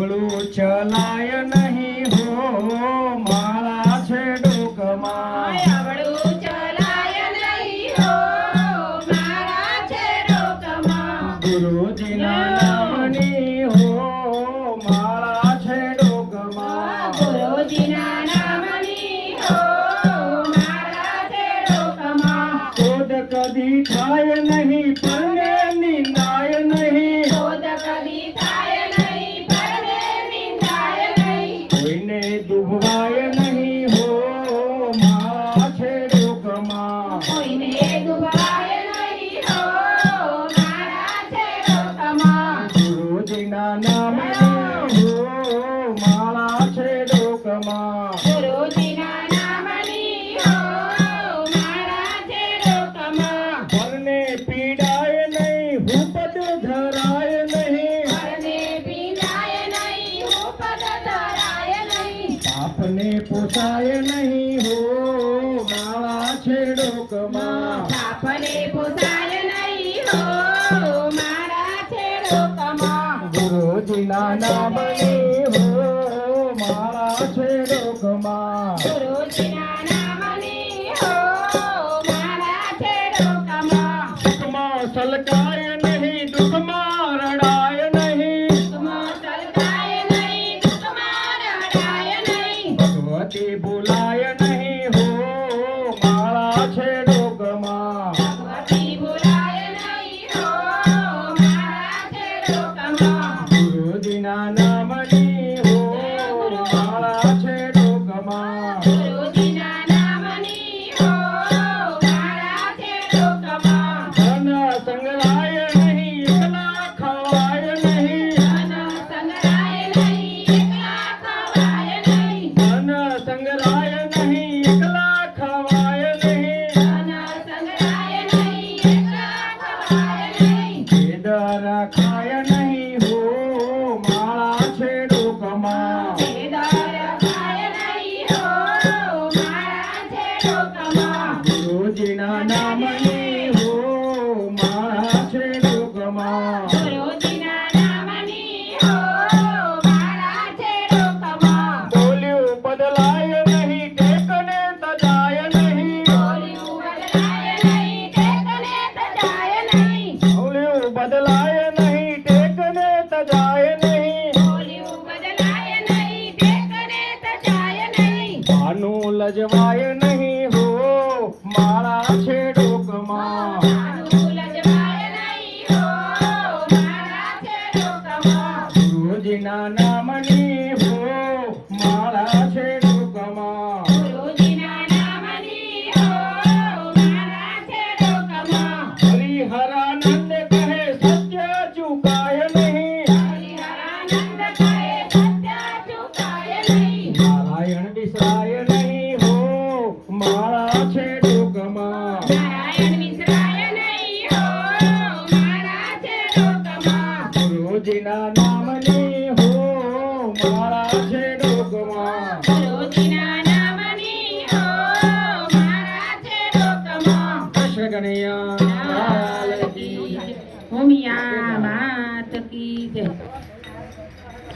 અબળું ચલાય નહીં હો માળા છે ડોકમાં. અબળું ચલાય નહીં હો માળા છે ડોકમાં. ગુરુજીના નામની હો માળા છે ડોકમાં. ગુરુજીના નામની હો માળા છે ડોકમાં. શોધ કદી થાય નહીં પરને નિંદાય નહીં. શોધ કદી થાય નહીં પરને નિંદાય નહીં. કોઈને દુભવાય નહીં હો માળા છે ડોકમાં. કોઈને દુભાય નહીં હો માળા છે ડોકમાં. ગુરુજીના નામની હો માળા છે ડોકમાં. ગુરુજીના નામની હો માળા છે ડોકમાં. પરને પીડાય નહીં હુપદ ધરાય નહીં. પરને પીડાય નહીં ઉપદ ધરાય નહીં. પાપને પોસાય નહીં હો માળા છે ડોકમાં. પાપને પોસાય નહીં હો માળા છે ડોકમાં. ગુરુજીના નામની હો માળા છે ડોકમાં. ગુરુજીના નામની હો માળા છે ડોકમાં. સુખમાં સલકાય નહીં દુઃખમાં રડાય નહીં. દુઃખમાં સલકાય નહીં દુઃખમાં રડાય નહીં. ભગવતી ભૂલાય નહીં હો માળા છે ડોકમાં. ભગવતી ભૂલાય નહીં હો માળા છે ડોકમાં. ગુરુજીના નામની હો માળા છે ડોકમાં. ગુરુજીના નામની હો માળા છે ડોકમાં. ધન સંગ્રહાય નહીં એકલા ખવાય નહીં. ધન સંગ્રહાય નહીં એકલા ખવાય નહીં. ધન સંગ્રહાય નહીં એકલા ખવાય નહીં. ધન સંગ્રહાય નહીં એકલા ખવાય નહીં. ભેદ રખાય નહીં હો માળા છે ડોકમાં. ભેદાર ખાય નહીં હો માળા છે ડોકમાં. ગુરુજીના નામની હો માળા છે ડોકમાં. ગુરુજીના નામની હો માળા છે ડોકમાં. બોલ્યું બદલાય નહીં ટેકને તજાય નહીં. બોલ્યું બદલાય નહીં ટેકને તજાય નહીં. બોલ્યું બદલાય નહીં ટેકને તજાય નહીં. બોલ્યું બદલાય નહીં ટેકને તજાય નહીં. ભાનું લજવાય નહીં હો માળા છે ડોકમાં. ભાનું લજવાય નહીં હો માળા છે ડોકમાં. ગુરુજીના નામની હો માળા છે ડોકમાં. ગુરુજીના નામની હો માળા છે ડોકમાં. હરિહરાનંદ કહે સત્ય ચૂકાય નહીં. હરિહરાનંદ કહે સત્ય ચૂકાય નહીં. નારાયણ વિસરાય નહીં હો માળા છે ડોકમાં. નારાયણ વિસરાય નહીં હો માળા છે ડોકમાં. ગુરુજીના નામની હો માળા છે ડોકમાં. ગુરુજીના